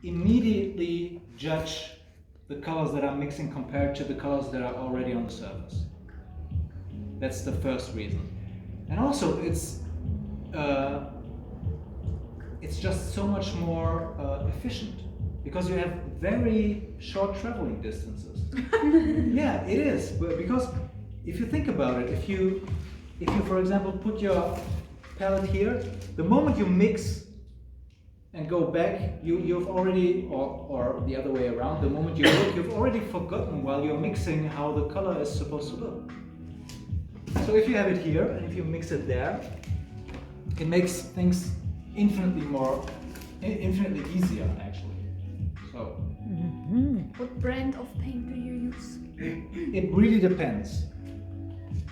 immediately judge the colors that are mixing compared to the colors that are already on the surface. That's the first reason. And also it's just so much more efficient because you have very short traveling distances. Yeah, it is, because if you think about it, if you for example put your palette here, the moment you mix and go back, you've already, or the other way around, the moment you look, you've already forgotten while you're mixing how the color is supposed to look. So if you have it here and if you mix it there, it makes things infinitely easier actually. So What brand of paint do you use? it really depends.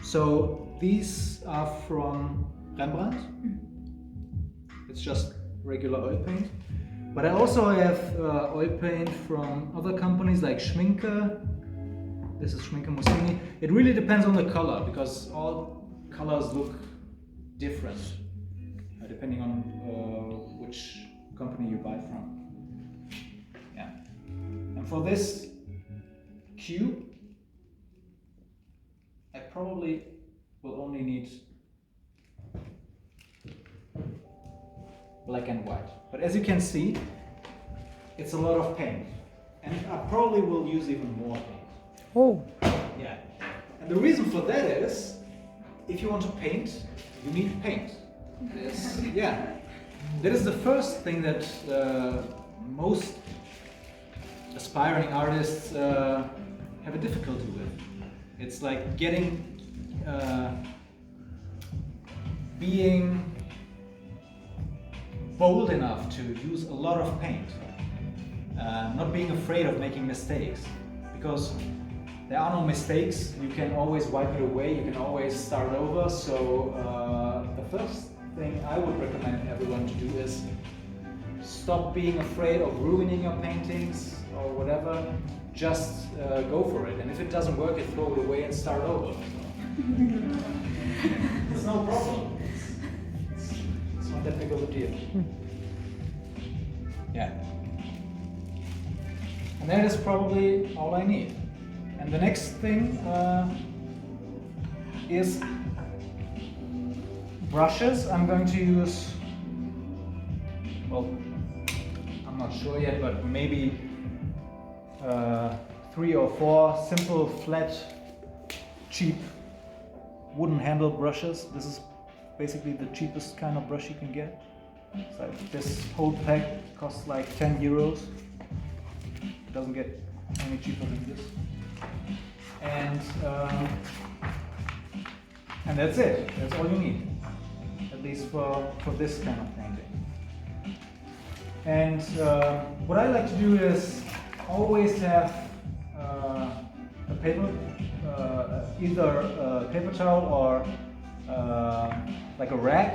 So these are from Rembrandt. It's just regular oil paint. But I also have oil paint from other companies like Schminke. This is Schminke Mussini. It really depends on the color because all colors look different depending on which company you buy from. Yeah. And for this cube, I probably will only need black and white. But as you can see, it's a lot of paint. And I probably will use even more paint. Oh. Yeah. And the reason for that is, if you want to paint, you need paint. Yeah. That is the first thing that most aspiring artists have a difficulty with. It's like being bold enough to use a lot of paint. Not being afraid of making mistakes, because there are no mistakes. You can always wipe it away, you can always start over. So the first thing I would recommend everyone to do is stop being afraid of ruining your paintings or whatever. Just go for it. And if it doesn't work, you throw it away and start over. It's no problem. It's not that big of a deal. Yeah. And that is probably all I need. And the next thing is brushes. I'm going to use, well, I'm not sure yet, but maybe 3 or 4 simple, flat, cheap wooden handle brushes. This is basically the cheapest kind of brush you can get. So this whole pack costs like 10 euros. It doesn't get any cheaper than this. And that's it. That's all you need, at least for this kind of painting. And what I like to do is always have a paper, either a paper towel or like a rag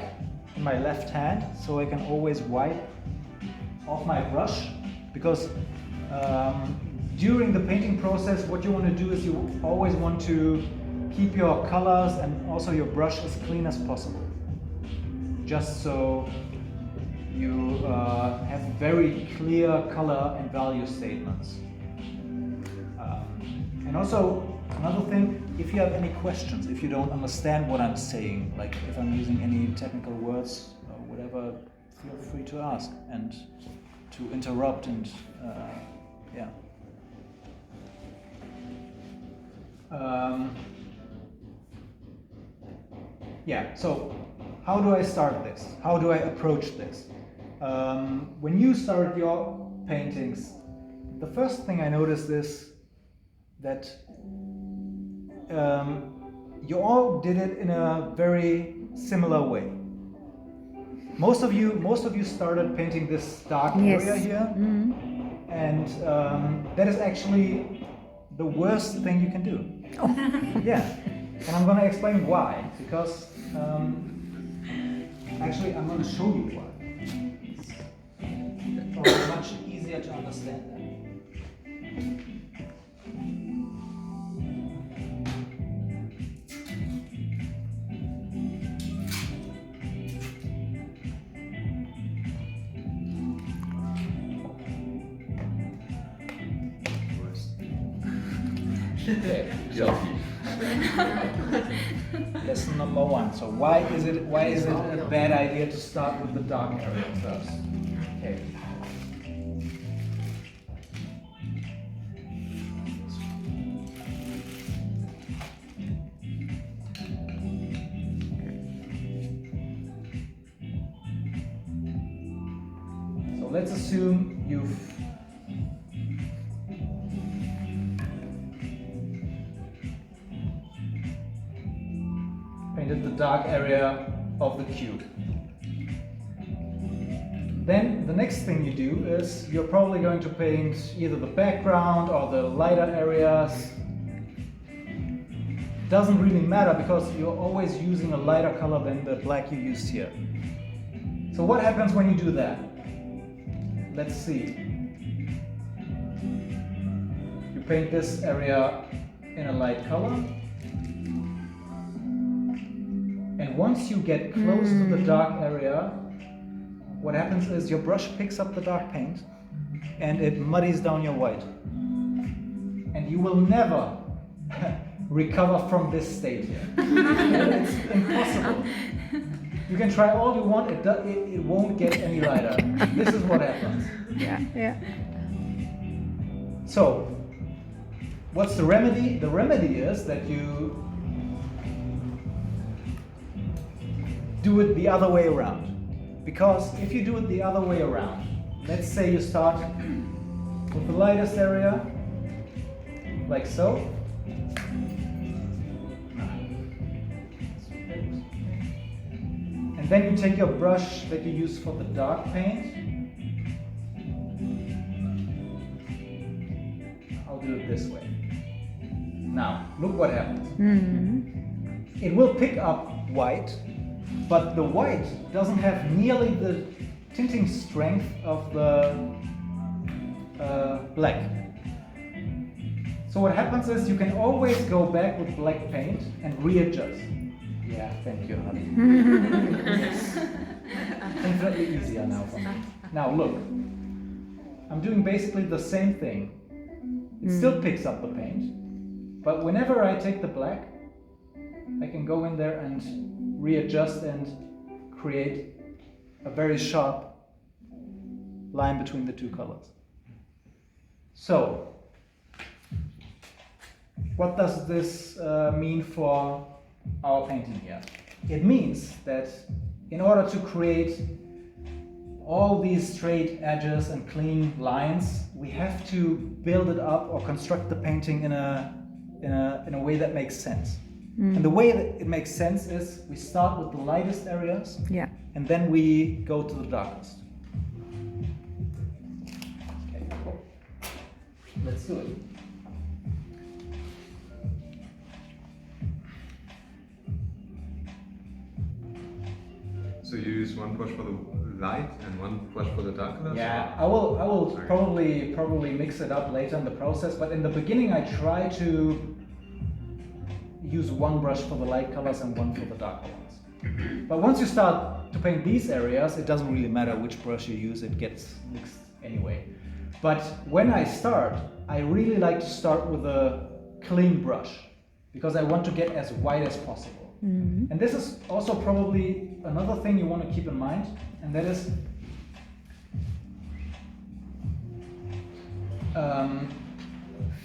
in my left hand, so I can always wipe off my brush, because during the painting process, what you want to do is you always want to keep your colors and also your brush as clean as possible, just so you have very clear color and value statements. And also another thing, if you have any questions, if you don't understand what I'm saying, like if I'm using any technical words or whatever, feel free to ask and to interrupt and yeah. Yeah, so how do I start this? How do I approach this? When you start your paintings, the first thing I noticed is that you all did it in a very similar way. Most of you started painting this dark area here, and that is actually the worst thing you can do. Oh. Yeah, and I'm going to explain why, because actually I'm going to show you why. It's probably much easier to understand that. Okay. Guilty. Lesson number 1. So why is it a bad idea to start with the dark area first? Okay. So let's assume you've painted the dark area of the cube. Then the next thing you do is you're probably going to paint either the background or the lighter areas. Doesn't really matter because you're always using a lighter color than the black you used here. So what happens when you do that? Let's see. You paint this area in a light color. And once you get close to the dark area, what happens is your brush picks up the dark paint and it muddies down your white. And you will never recover from this state here. It's impossible. You can try all you want, it won't get any lighter. This is what happens. Yeah. So, what's the remedy? The remedy is that you do it the other way around. Because if you do it the other way around, let's say you start with the lightest area, like so. And then you take your brush that you use for the dark paint. I'll do it this way. Now, look what happens. It will pick up white, but the white doesn't have nearly the tinting strength of the black. So what happens is you can always go back with black paint and readjust. Yeah, thank you, honey. Infinitely easier now for me. Now look, I'm doing basically the same thing. It still picks up the paint, but whenever I take the black, I can go in there and readjust and create a very sharp line between the two colors. So, what does this mean for our painting here? It means that in order to create all these straight edges and clean lines, we have to build it up or construct the painting in a way that makes sense. And the way that it makes sense is we start with the lightest areas, and then we go to the darkest. Okay, let's do it. So you use one brush for the light and one brush for the dark color? Yeah, I will probably mix it up later in the process, but in the beginning I try to use one brush for the light colors and one for the darker ones. But once you start to paint these areas, it doesn't really matter which brush you use, it gets mixed anyway. But when I start, I really like to start with a clean brush because I want to get as white as possible. And this is also probably another thing you want to keep in mind, and that is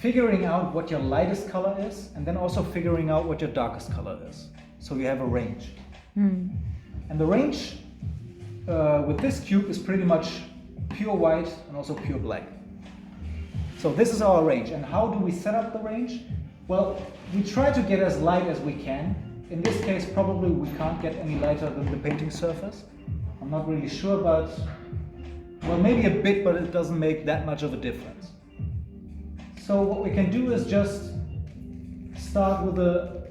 figuring out what your lightest color is and then also figuring out what your darkest color is. So you have a range. And the range with this cube is pretty much pure white and also pure black. So this is our range. And how do we set up the range? Well, we try to get as light as we can. In this case, probably we can't get any lighter than the painting surface. I'm not really sure, but well, maybe a bit, but it doesn't make that much of a difference. So what we can do is just start with a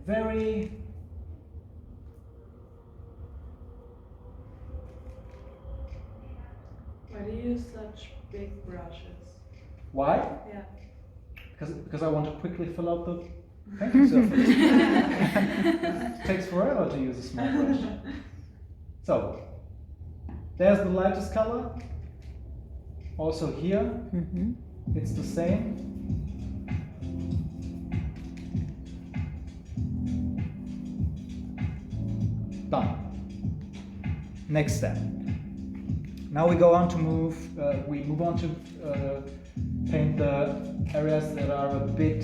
very Why do you use such big brushes? Why? Yeah. Because I want to quickly fill out the painting surface. It takes forever to use a small brush. So, there's the lightest color. Also here, it's the same. Done. Next step. Now we go on to we move on to paint the areas that are a bit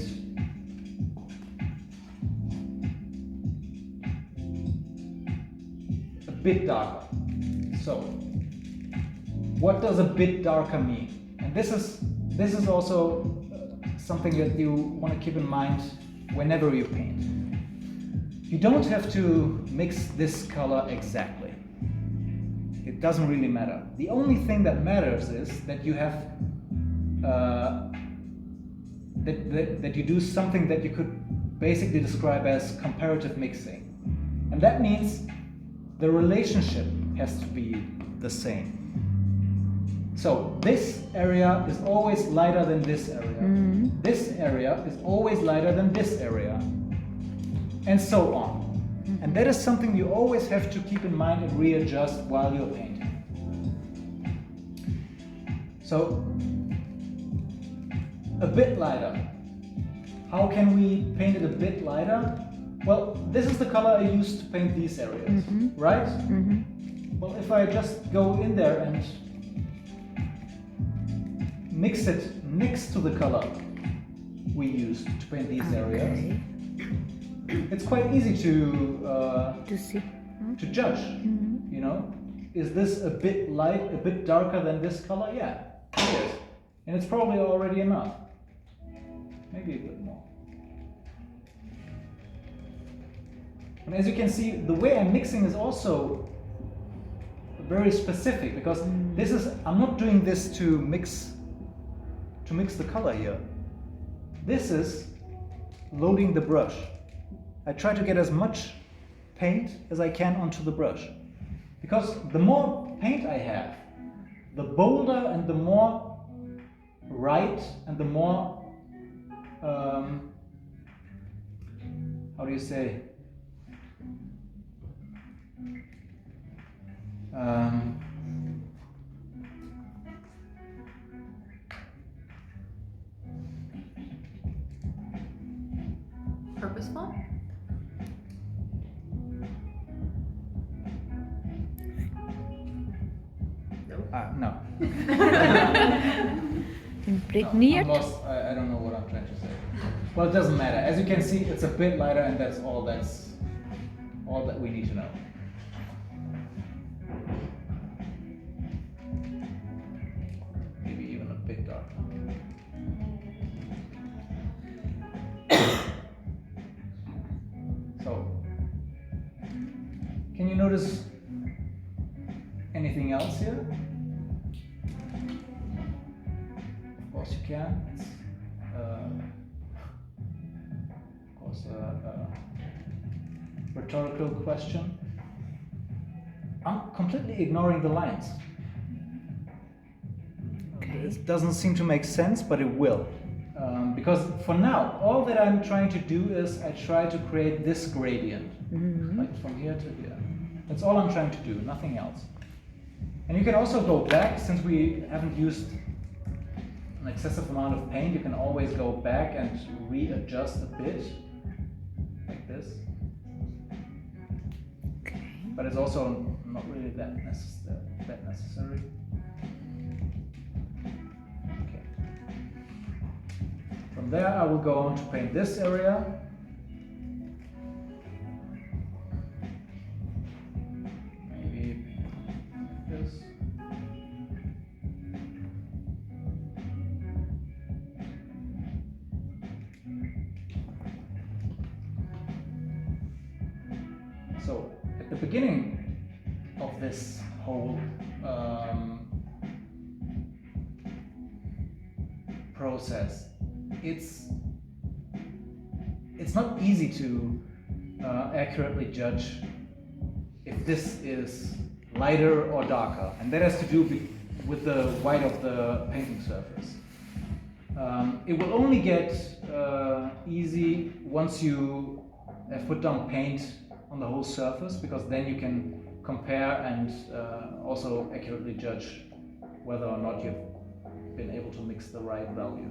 darker. So, what does a bit darker mean? And this is also something that you want to keep in mind whenever you paint. You don't have to mix this color exactly. It doesn't really matter. The only thing that matters is that you have that you do something that you could basically describe as comparative mixing. And that means the relationship has to be the same. So this area is always lighter than this area. Mm-hmm. This area is always lighter than this area. And so on. Mm-hmm. And that is something you always have to keep in mind and readjust while you're painting. So, a bit lighter. How can we paint it a bit lighter? Well, this is the color I used to paint these areas, Mm-hmm. right? Mm-hmm. Well, if I just go in there and mix it next to the color we used to paint these areas, Okay. it's quite easy To see. to judge. Mm-hmm. You know, is this a bit light, a bit darker than this color? Yeah, it is, and it's probably already enough. Maybe a bit more. And as you can see, the way I'm mixing is also very specific, because I'm not doing this to mix the color here. This is loading the brush. I try to get as much paint as I can onto the brush, because the more paint I have, the bolder and the more right and the more how do you say, Purposeful? no. Impregniert? I'm lost. I don't know what I'm trying to say. Well, it doesn't matter. As you can see, it's a bit lighter, and that's all that we need to know. Maybe even a bit darker. So, can you notice anything else here? Of course you can. It's of course a rhetorical question. I'm completely ignoring the lines. Okay. This doesn't seem to make sense, but it will. Because for now, all that I'm trying to do is I try to create this gradient, Mm-hmm. like from here to here. That's all I'm trying to do, nothing else. And you can also go back, since we haven't used an excessive amount of paint, you can always go back and readjust a bit, like this. Okay. But it's also not really that necessary. Okay. From there I will go on to paint this area. Maybe like this. So at the beginning of this whole process, it's not easy to accurately judge if this is lighter or darker, and that has to do with the white of the painting surface. It will only get easy once you have put down paint on the whole surface, because then you can compare and also accurately judge whether or not you've been able to mix the right value.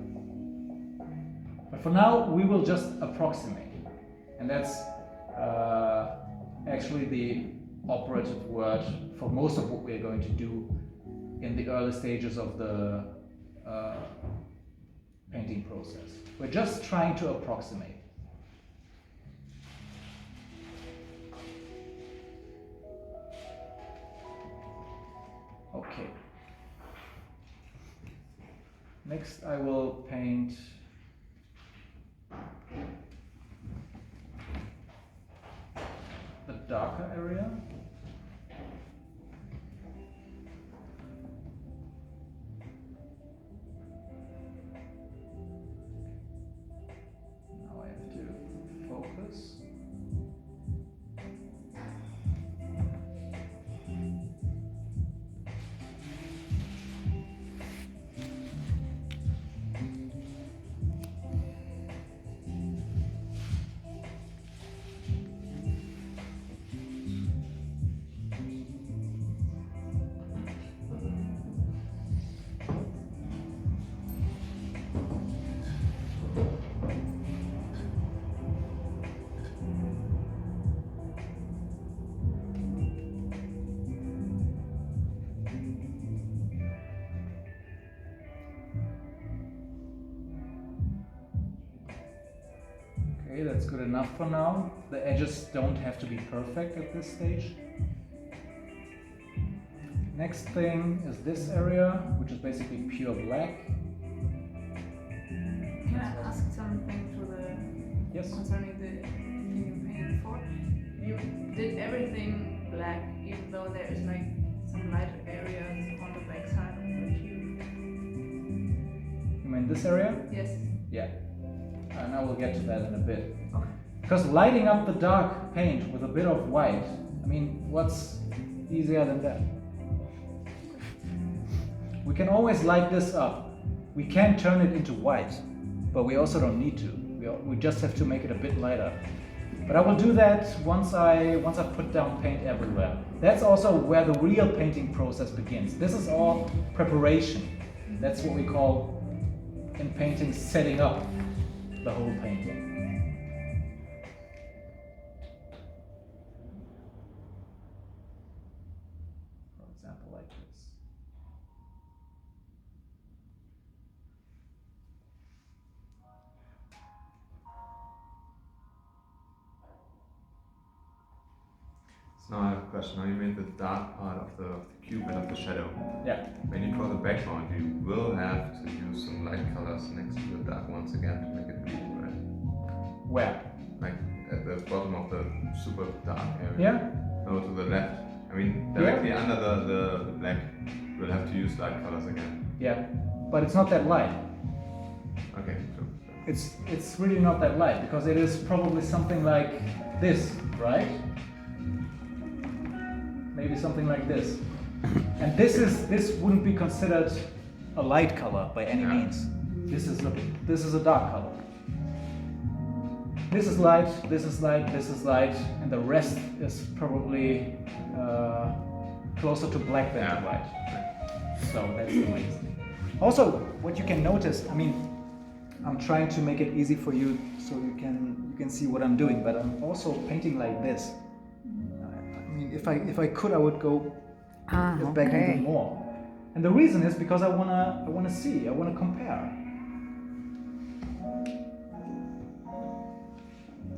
But for now, we will just approximate, and that's actually operative word for most of what we're going to do in the early stages of the painting process. We're just trying to approximate. Okay. Next I will paint the darker area. Now I have to focus. Okay, that's good enough for now. The edges don't have to be perfect at this stage. Next thing is this area, which is basically pure black. Can I ask something to the Yes. concerning the thing you painted before? You did everything black, even though there is like some lighter areas on the back side of the cube. You mean this area? Yes. Yeah. And I will get to that in a bit. Okay. Because lighting up the dark paint with a bit of white, I mean, what's easier than that? We can always light this up. We can turn it into white, but we also don't need to. We just have to make it a bit lighter. But I will do that once I've put down paint everywhere. That's also where the real painting process begins. This is all preparation. That's what we call in painting setting up the whole painting. For example, like this. So now I have a question. Now you made the dark part of the cube and of the shadow. Yeah. When you draw the background, you will have to use some light colors next to the dark ones again to make it bleed, right? Where? Like at the bottom of the super dark area. Yeah. No, to the left. I mean, directly under the black, we'll have to use light colors again. Yeah. But it's not that light. Okay, so. It's really not that light because it is probably something like this, right? Maybe something like this. And this wouldn't be considered a light color by any means. This is a dark color. This is light, this is light, this is light, and the rest is probably closer to black than to white. So that's the reason. Also, what you can notice, I mean, I'm trying to make it easy for you so you can see what I'm doing, but I'm also painting like this. I mean, if I could, I would go back even more. And the reason is because I wanna see, I wanna compare.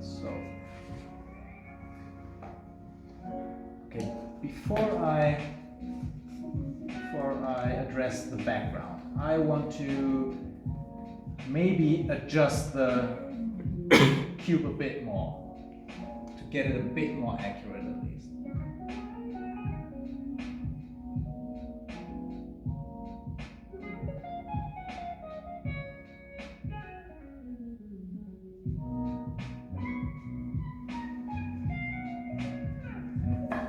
So, okay, before I address the background, I want to maybe adjust the cube a bit more to get it a bit more accurate at least.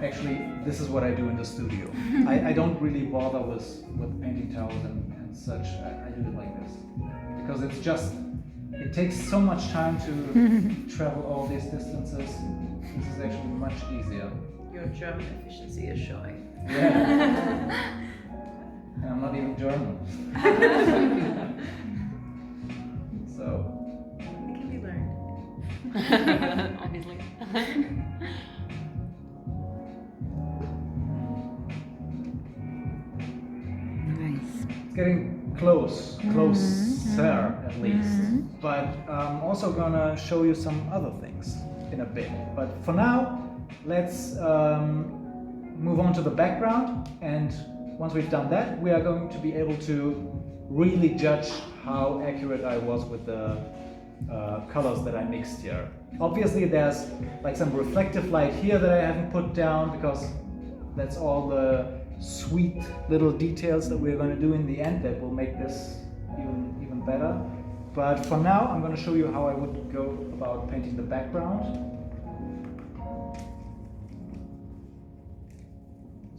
Actually, this is what I do in the studio. I don't really bother with painting towels and such. I do it like this. Because it takes so much time to travel all these distances. This is actually much easier. Your German efficiency is showing. Yeah. And I'm not even German. So. It can be learned. Obviously. closer at least. But I'm also gonna show you some other things in a bit. But for now, let's move on to the background, and once we've done that, we are going to be able to really judge how accurate I was with the colors that I mixed here. Obviously there's like some reflective light here that I haven't put down because that's all the sweet little details that we're going to do in the end that will make this even better. But for now I'm going to show you how I would go about painting the background.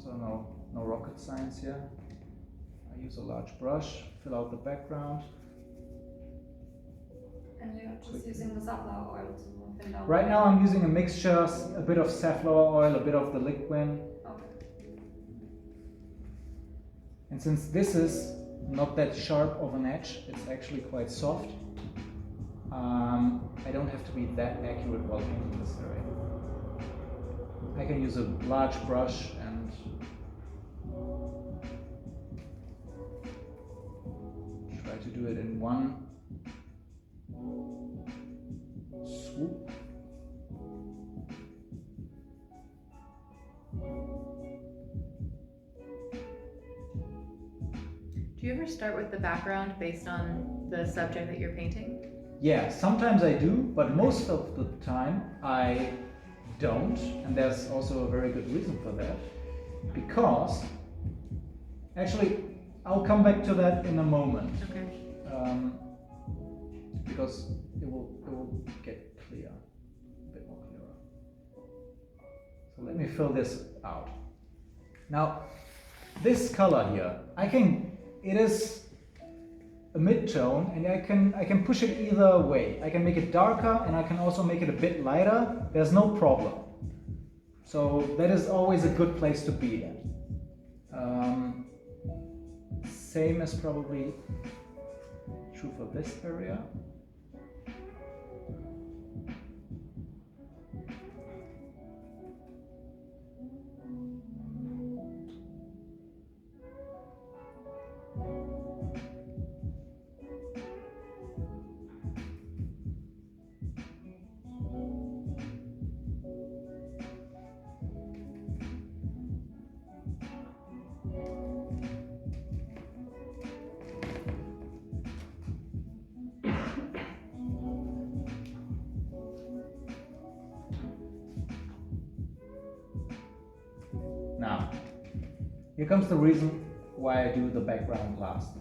So no rocket science here. I use a large brush, fill out the background. And you're just using the safflower oil to thin down. Right now I'm using a mixture, a bit of safflower oil, a bit of the liquid. Okay. And since this is not that sharp of an edge, it's actually quite soft. I don't have to be that accurate while painting this area. I can use a large brush and try to do it in one swoop. Do you ever start with the background based on the subject that you're painting? Yeah, sometimes I do, but most of the time I don't, and there's also a very good reason for that. Because, actually, I'll come back to that in a moment. Okay. Because it will get clear, a bit more clearer. So let me fill this out. Now, this color here, it is a mid-tone, and I can push it either way. I can make it darker, and I can also make it a bit lighter. There's no problem. So that is always a good place to be in. Same is probably true for this area. Now, here comes the reason why I do the background last.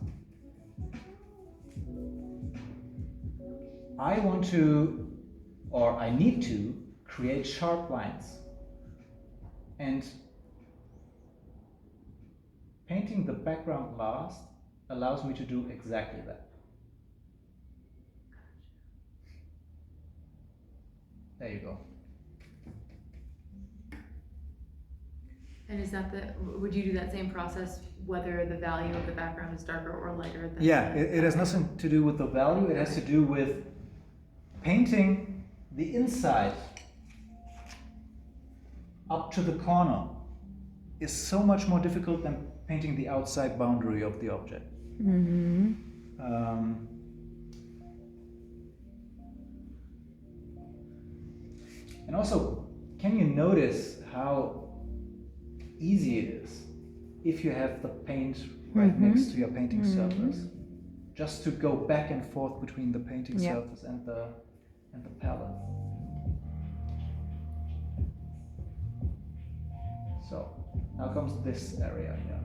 I want to, or I need to, create sharp lines. And painting the background last allows me to do exactly that. There you go. And is that would you do that same process whether the value of the background is darker or lighter than? Yeah, it has nothing to do with the value, it has to do with painting the inside up to the corner is so much more difficult than painting the outside boundary of the object. Mm-hmm. And also, can you notice how easy it is if you have the paint right next to your painting surface, just to go back and forth between the painting surface and the palette. So now comes this area here.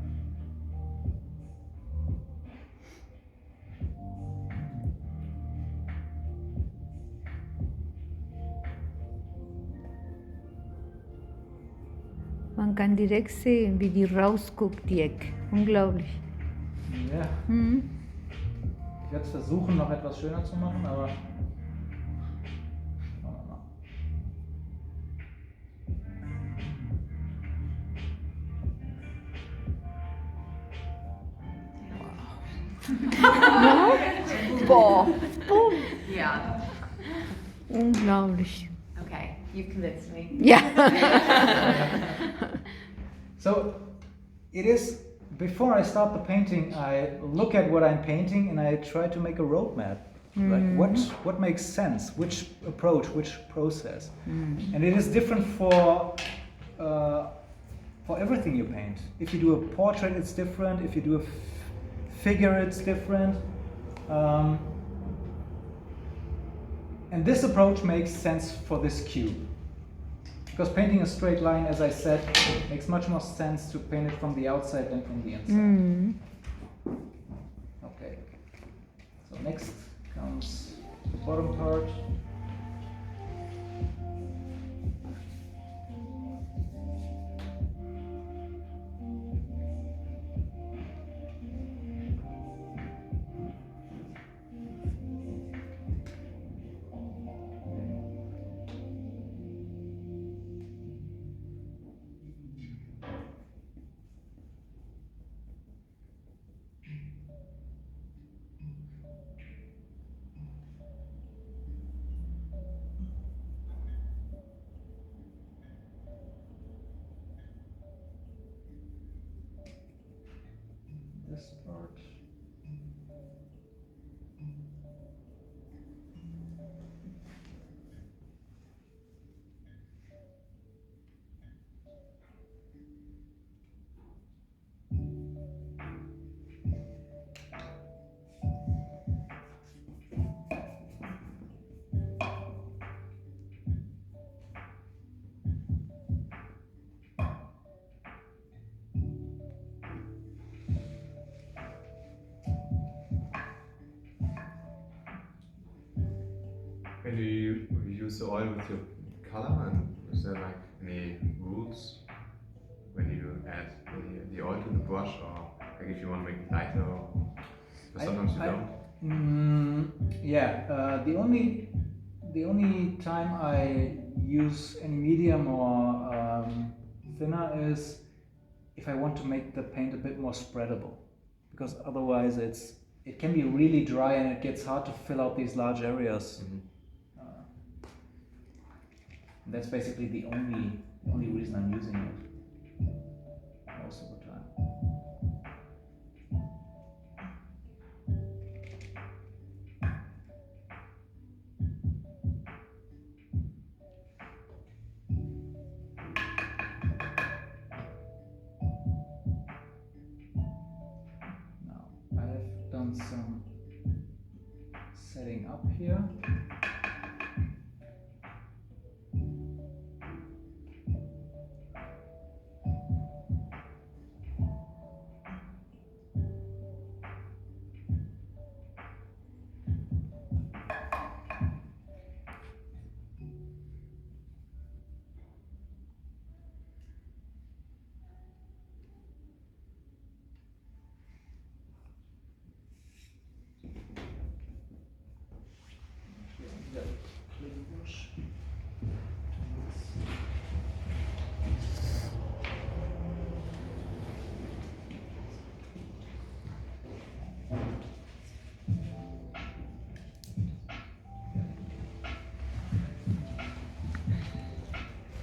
Man kann direkt sehen, wie die rausguckt, die Ecke. Unglaublich. Ja. Mhm. Ich werde es versuchen, noch etwas schöner zu machen, aber schauen wir mal. Boah. Boom. Yeah. Unglaublich. Okay, you've convinced me. Ja. So it is before I start the painting, I look at what I'm painting and I try to make a roadmap. Like what makes sense, which approach, which process. And it is different for everything you paint. If you do a portrait, it's different. If you do a figure, it's different. And this approach makes sense for this cube. Because painting a straight line, as I said, makes much more sense to paint it from the outside than from the inside. Okay. So next comes the bottom part. This part. When do you use the oil with your color, and is there like any rules when you add the oil to the brush, or like if you want to make it lighter, or sometimes you don't? Yeah, the only time I use any medium or thinner is if I want to make the paint a bit more spreadable, because otherwise it can be really dry and it gets hard to fill out these large areas. That's basically the only reason I'm using it most of the time. Now I've done some setting up here.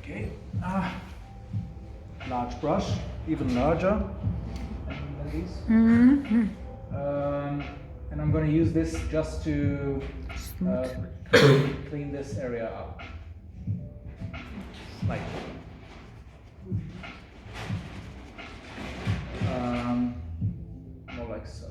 Okay, large brush, even larger than these. And I'm going to use this just to clean this area up. Like more like so.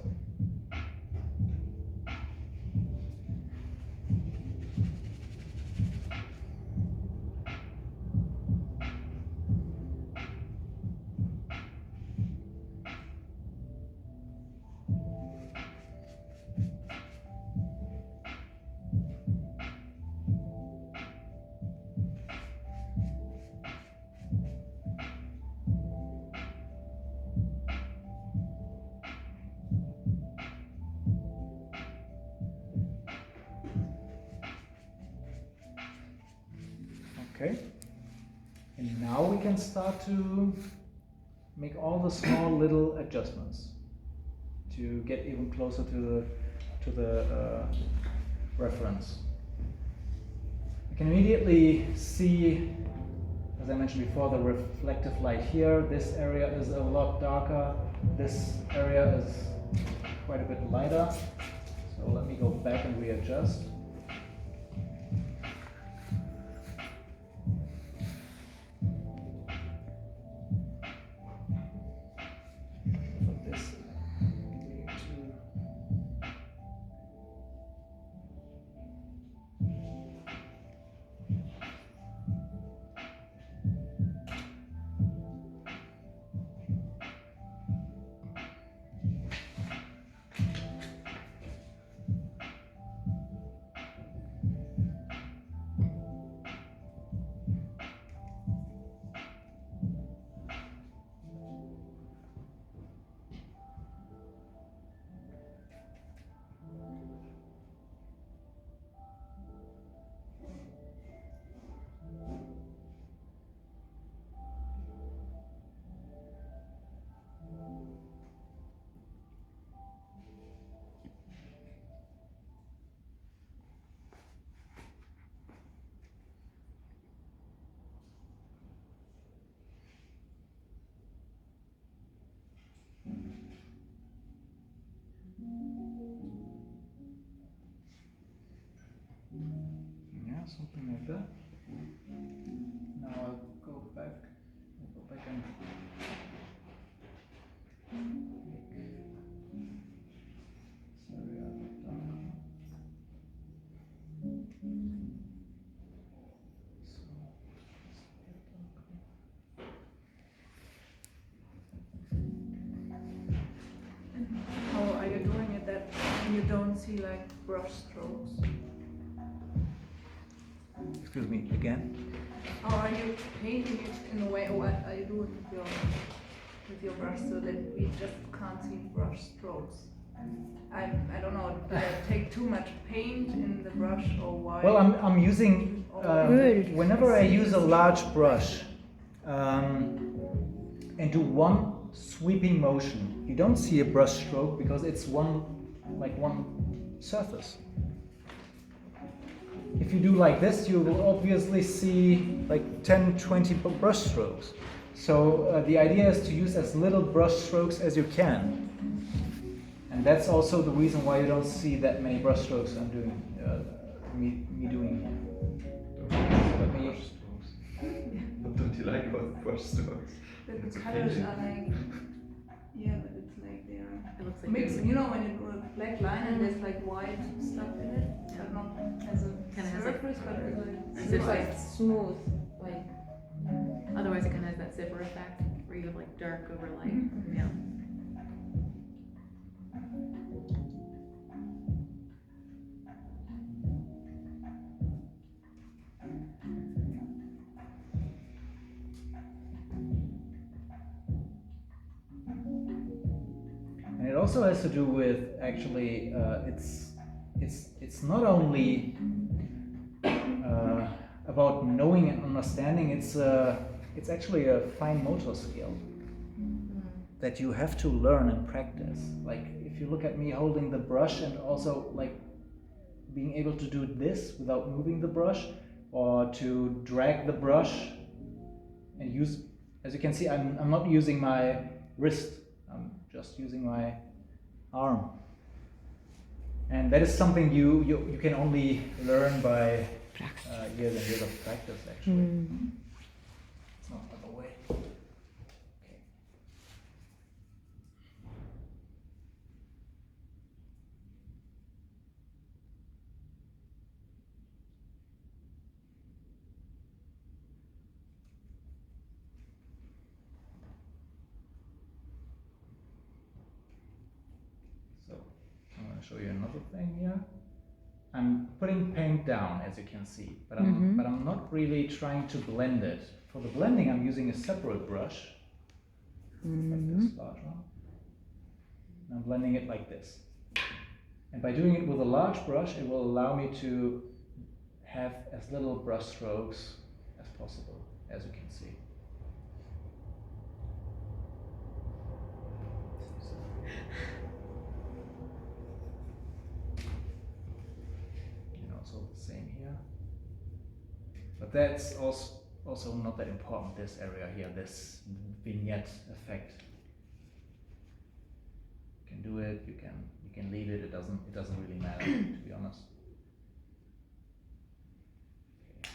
Okay, and now we can start to make all the small little adjustments to get even closer to the reference. You can immediately see, as I mentioned before, the reflective light here. This area is a lot darker this area is quite a bit lighter. So let me go back and readjust. For this, we need to yeah, something like that. Now I'll go back and make this area a bit darker. So, How are you doing it that you don't see like brush strokes? excuse me, again? How are you painting it in a way, or what are you doing with your brush so that we just can't see brush strokes? I don't know, did I take too much paint in the brush or why? Well, I'm using, Good. whenever I use a large brush and do one sweeping motion, you don't see a brush stroke because it's one surface. If you do like this, you will obviously see like 10, 20 brush strokes. So the idea is to use as little brush strokes as you can. And that's also the reason why you don't see that many brush strokes I'm doing, me doing here. Let me- Brush strokes. What don't you like about brush strokes? That It's the a colors painting. are like, yeah, but it's like they're It looks like mixing. You know when you draw a black line and there's like white stuff in it, but not as a Kinda has like- surface, but as a As if like smooth, like otherwise it kind of has that zipper effect where you have like dark over light. Mhm. Yeah. And it also has to do with actually, it's not only about knowing and understanding. It's actually a fine motor skill that you have to learn and practice. Like if you look at me holding the brush and also like being able to do this without moving the brush, or to drag the brush and use, as you can see, I'm not using my wrist, I'm just using my arm. And that is something you can only learn by years and years of practice, actually. Mm. It's not the other way. Okay. So I'm going to show you another thing here. I'm putting paint down, as you can see, but I'm not really trying to blend it. For the blending, I'm using a separate brush, like this large one. And I'm blending it like this. And by doing it with a large brush, it will allow me to have as little brush strokes as possible, as you can see. And also the same here. But that's also not that important, this area here, this vignette effect. can do it, you can leave it, it doesn't really matter, to be honest. Okay.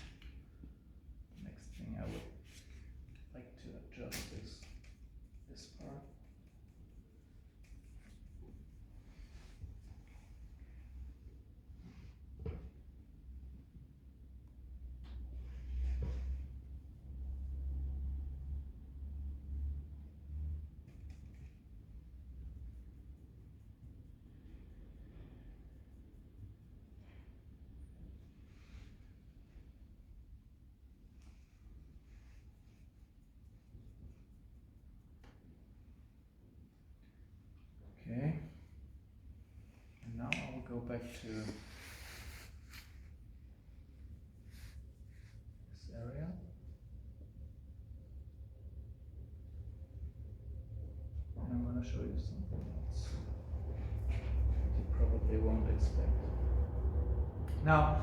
Next thing I would like to adjust is this part. Okay, and now I will go back to this area. And I'm going to show you something else that you probably won't expect. Now,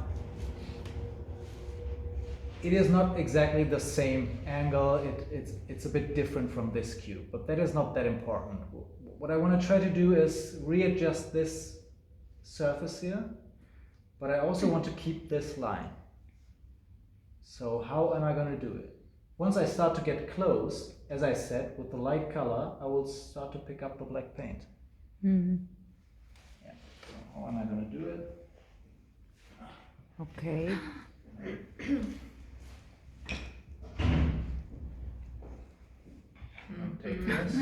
it is not exactly the same angle, it's a bit different from this cube, but that is not that important. What I want to try to do is readjust this surface here, but I also want to keep this line. So how am I going to do it? Once I start to get close, as I said, with the light color, I will start to pick up the black paint. Mm-hmm. Yeah. So how am I going to do it? Okay. Take this,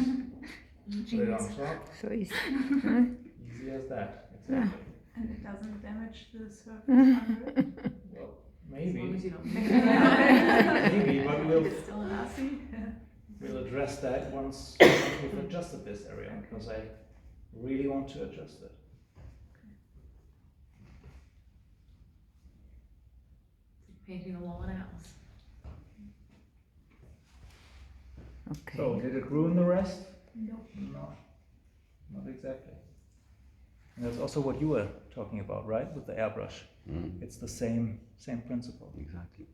put it on top. So it's Easy as that. Exactly. And it doesn't damage the surface under it. Well, As long as maybe. you don't. Maybe, but It's still nasty. we'll address that once we've adjusted this area, because I really want to adjust it. Painting a wall in a house. okay. So, did it ruin the rest? Nope. No, not exactly. And that's also what you were talking about, right? With the airbrush. Mm, It's the same principle. exactly.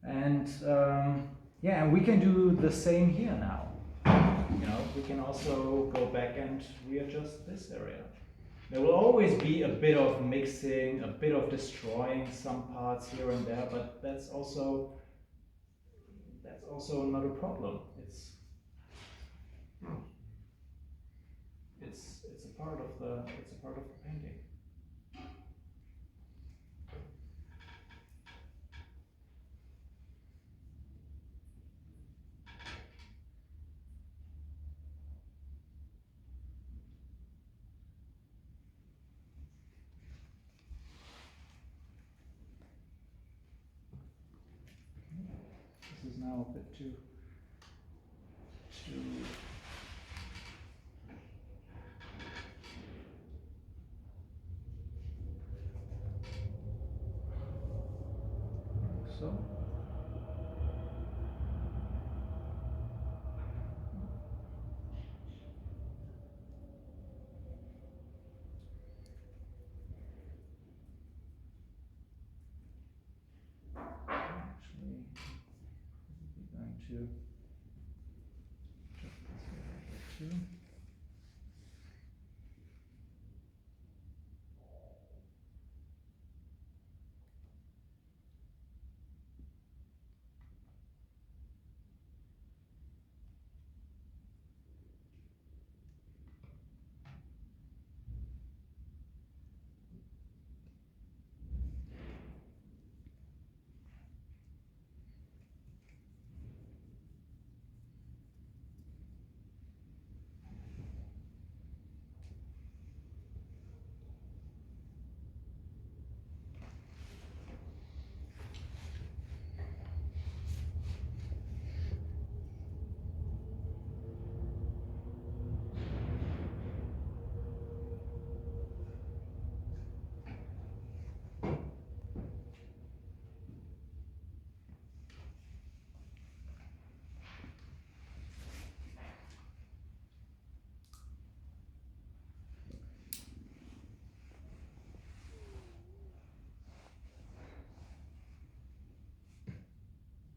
And yeah, and we can do the same here now. You know, we can also go back and readjust this area. There will always be a bit of mixing, a bit of destroying some parts here and there, but that's also not a problem. It's a part of the painting. This is now a bit too so. Actually, we're going to adjust this a little bit too.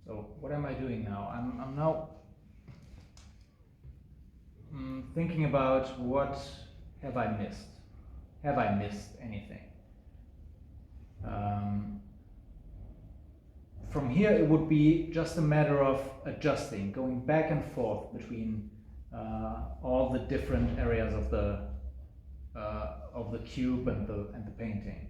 So what am I doing now? I'm now thinking about what have I missed? Have I missed anything? From here, it would be just a matter of adjusting, going back and forth between all the different areas of the cube and the painting.